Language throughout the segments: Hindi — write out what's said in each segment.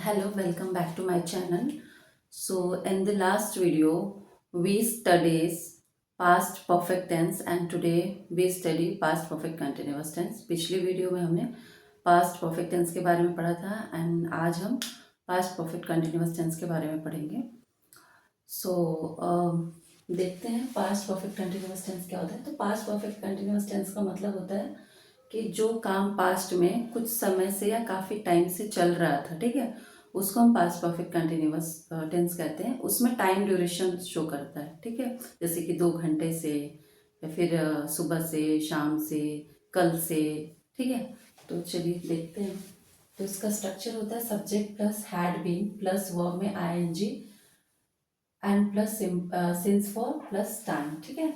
Hello, welcome back to my channel. So, in the last video, we studied past perfect tense and today we study past perfect continuous tense. पिछली वीडियो में हमने past perfect tense के बारे में पढ़ा था एंड आज हम past perfect continuous tense के बारे में पढ़ेंगे. सो देखते हैं past perfect continuous tense क्या होता है. तो past perfect continuous tense का मतलब होता है कि जो काम पास्ट में कुछ समय से या काफ़ी टाइम से चल रहा था, ठीक है, उसको हम पास्ट परफेक्ट कंटिन्यूअस टेंस कहते हैं. उसमें टाइम ड्यूरेशन शो करता है, ठीक है, जैसे कि 2 घंटे से या फिर सुबह से, शाम से, कल से, ठीक है. तो चलिए देखते हैं. तो इसका स्ट्रक्चर होता है subject plus had been plus verb में ING and plus since for plus time, ठीक है.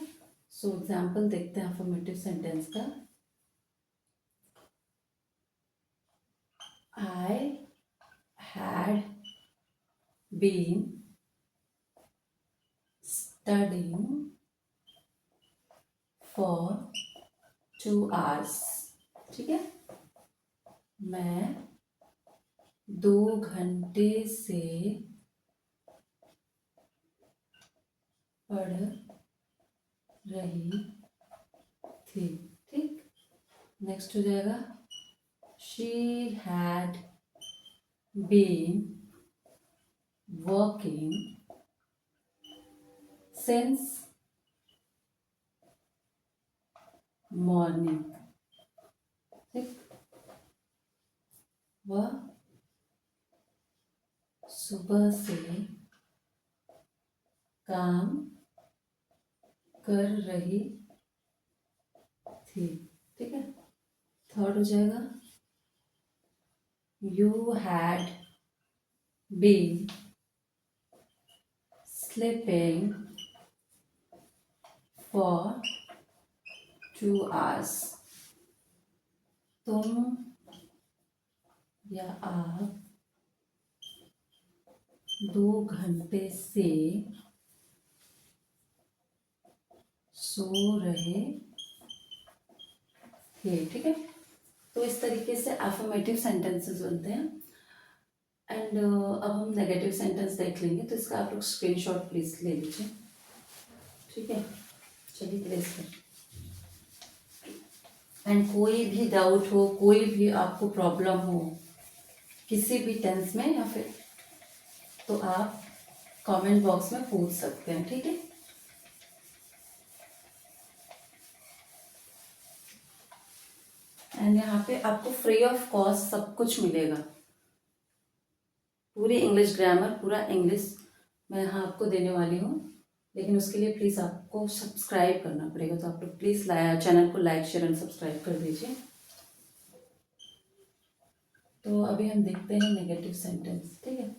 सो एग्जाम्पल देखते हैं अफर्मेटिव सेंटेंस का. I had been studying for 2 hours. ठीक है, मैं 2 घंटे से पढ़ रही थी. ठीक, नेक्स्ट हो जाएगा she had been working since morning. ठीक, वह सुबह से काम कर रही थी. ठीक है, थर्ड हो जाएगा you had been sleeping for 2 hours. तुम या आप 2 घंटे से सो रहे थे. ठीक है, तो इस तरीके से अफर्मेटिव सेंटेंसेस बनते हैं. एंड अब हम नेगेटिव सेंटेंस देख लेंगे. तो इसका आप लोग स्क्रीनशॉट प्लीज ले लीजिए. ठीक है, चलिए प्लीज. एंड कोई भी डाउट हो, कोई भी आपको प्रॉब्लम हो किसी भी टेंस में या फिर, तो आप कमेंट बॉक्स में पूछ सकते हैं. ठीक है, एंड यहाँ पे आपको फ्री ऑफ कॉस्ट सब कुछ मिलेगा. पूरी इंग्लिश ग्रामर, पूरा इंग्लिश मैं यहाँ आपको देने वाली हूँ. लेकिन उसके लिए प्लीज़ आपको सब्सक्राइब करना पड़ेगा. तो आप लोग प्लीज़ चैनल को लाइक शेयर एंड सब्सक्राइब कर दीजिए. तो अभी हम देखते हैं नेगेटिव सेंटेंस. ठीक है,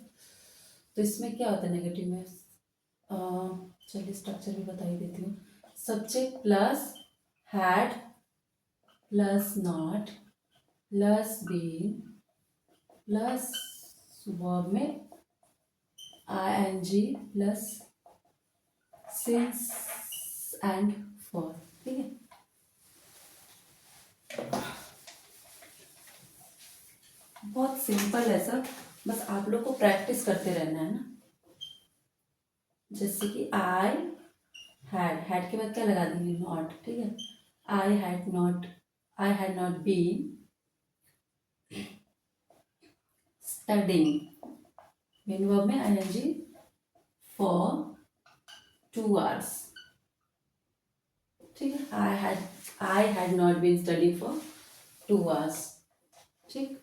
तो इसमें क्या होता है नेगेटिव में. चलिए स्ट्रक्चर भी बता ही देती हूँ. Subject plus had plus not plus been plus verb में ING plus since and for. ठीक है, बहुत सिंपल है सर. बस आप लोग को प्रैक्टिस करते रहना है ना. जैसे कि आई हैड के बाद क्या लगा देंगे, नॉट. ठीक है, I had not been studying, main verb में आईएनजी फॉर 2 hours. ठीक है, I had not been studying for 2 hours. ठीक,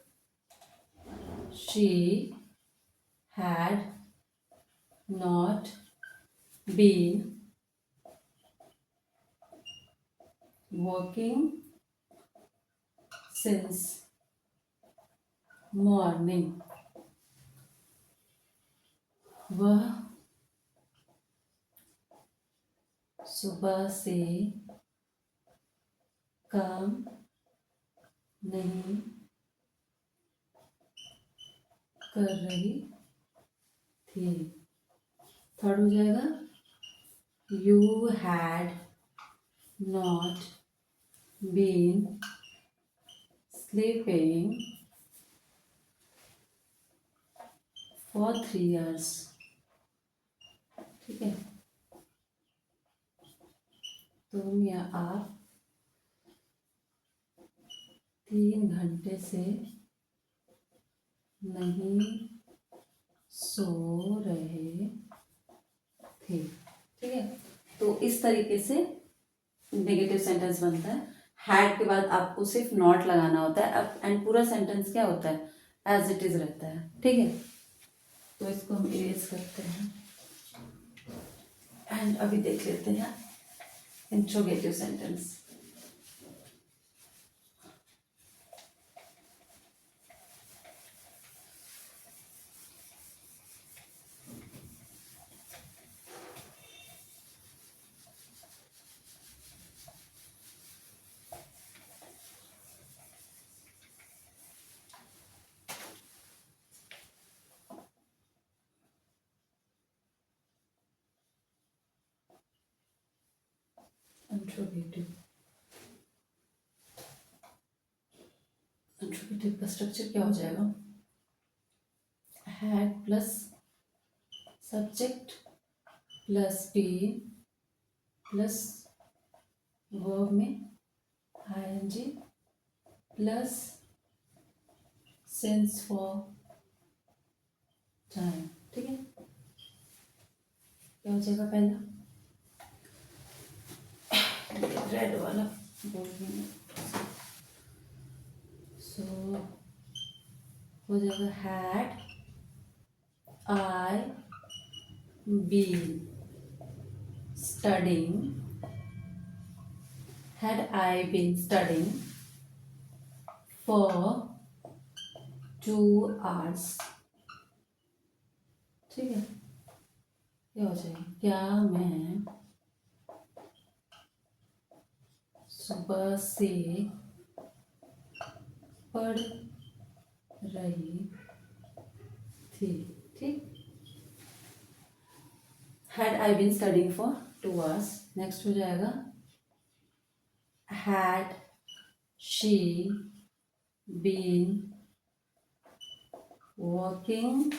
she had not been working since morning. वह सुबह से काम नहीं कर रही थी. थर्ड हो जाएगा you had not been sleeping for 3 hours, ठीक है। तुम या आप 3 घंटे से नहीं सो रहे थे, ठीक है। तो इस तरीके से नेगेटिव सेंटेंस बनता है। हैड के बाद आपको सिर्फ नॉट लगाना होता है अब, एंड पूरा सेंटेंस क्या होता है, एज इट इज रहता है, ठीक है। तो इसको हम इरेज करते हैं एंड अभी देख लेते हैं इंट्रोगेटिव सेंटेंस। इंट्रोगेटिव इंट्रोगेटिव का स्ट्रक्चर क्या हो जाएगा, had plus subject plus been plus verb में ING plus since for time, ठीक है। क्या हो जाएगा पहला, रेड वाला बोल रही हूँ, सो हो जाएगा had I been studying had I been studying for 2 hours, ठीक है। क्या हो जाएगा, क्या मैं सुबह से पढ़ रही थी, ठीक। Had I been studying for 2 hours। Next हो जाएगा had she been working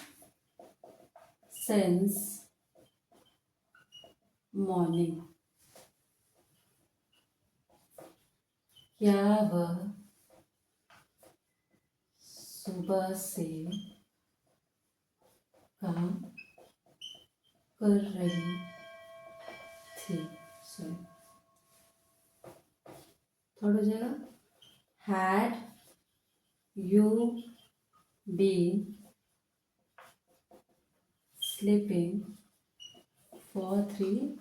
since morning, क्या वह सुबह से काम कर रही थी, सॉरी थर्ड हो जाएगा had you been sleeping for 3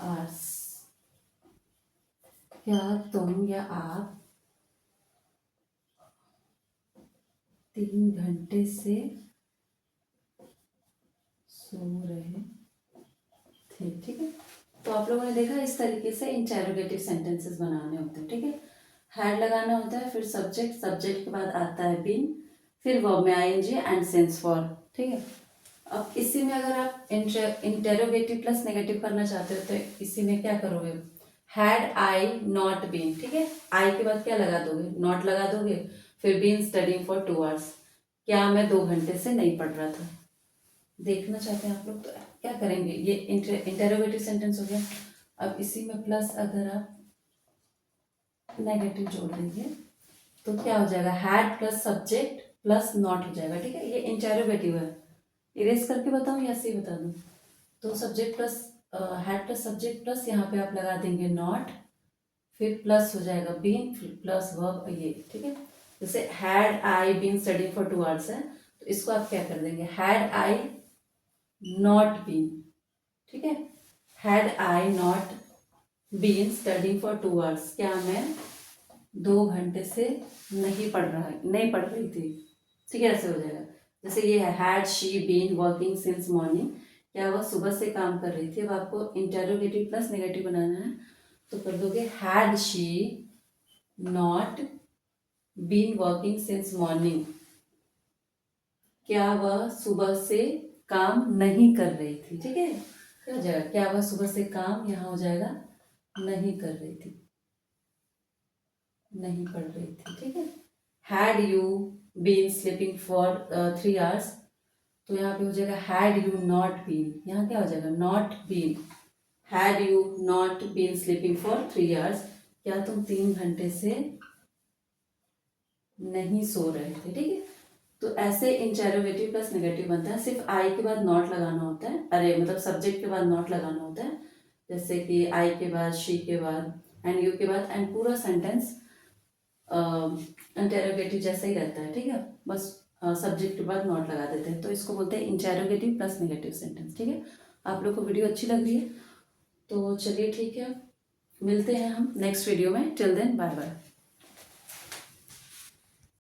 hours, क्या तुम या आप 3 घंटे से सो रहे थे, ठीक है। तो आप लोगों ने देखा इस तरीके से इंटेरोगेटिव सेंटेंसेस बनाने होते हैं, ठीक है। हैड लगाना होता है, फिर सब्जेक्ट, सब्जेक्ट के बाद आता है बीन, फिर वर्ब में आईएनजी एंड सेंस फॉर, ठीक है। अब इसी में अगर आप इंटेरोगेटिव प्लस नेगेटिव करना चाहते हो तो इसी में क्या करोगे, हैड आई नॉट बीन, ठीक है। आई के बाद क्या लगा दोगे, नॉट लगा दोगे, फिर बीन स्टडिंग फॉर 2 hours, क्या मैं 2 घंटे से नहीं पढ़ रहा था। देखना चाहते हैं आप लोग तो क्या करेंगे, ये इंटेरोगेटिव सेंटेंस हो गया। अब इसी में प्लस अगर आप नेगेटिव जोड़ देंगे तो क्या हो जाएगा, had plus subject plus not हो जाएगा, ठीक है। ये इंटेरोगेटिव है, इरेज करके बताऊं या ऐसे ही बता दूं, तो subject plus had plus subject plus यहाँ पे आप लगा देंगे नॉट, फिर प्लस हो जाएगा बीन, फिर प्लस वर्ब, ये ठीक है। जैसे had I been studying for 2 hours है, तो इसको आप क्या कर देंगे, हैड आई नॉट बीन, ठीक है। Had I not been studying for 2 hours, क्या मैं 2 घंटे से नहीं पढ़ रही थी, ठीक है। ऐसे हो जाएगा। जैसे ये है had she been working since morning, क्या वह सुबह से काम कर रही थी। अब आपको इंटेरोगेटिव प्लस नेगेटिव बनाना है, तो कर दोगे had she not been working since morning, क्या वह सुबह से काम नहीं कर रही थी, ठीक है। क्या हो जाएगा, क्या वह सुबह से काम, यहाँ हो जाएगा नहीं कर रही थी, नहीं पढ़ रही थी, ठीक है। Had you been sleeping for 3 hours, तो यहाँ पे हो जाएगा हैड यू नॉट बीन, यहाँ क्या हो जाएगा not been, had you not been sleeping for 3 hours, क्या तुम 3 घंटे से नहीं सो रहे थे, ठीक है। तो ऐसे इंटेरोगेटिव प्लस नेगेटिव बनता है, सिर्फ आई के बाद नॉट लगाना होता है, अरे मतलब सब्जेक्ट के बाद नॉट लगाना होता है, जैसे कि आई के बाद, शी के बाद, एंड यू के बाद, एंड पूरा सेंटेंस इंटेरोगेटिव जैसा ही रहता है, ठीक है। बस सब्जेक्ट के बाद नॉट लगा देते हैं, तो इसको बोलते हैं इंटेरोगेटिव प्लस नेगेटिव सेंटेंस, ठीक है। आप लोग को वीडियो अच्छी लग रही है तो चलिए ठीक है, मिलते हैं हम नेक्स्ट वीडियो में। Till then bye bye.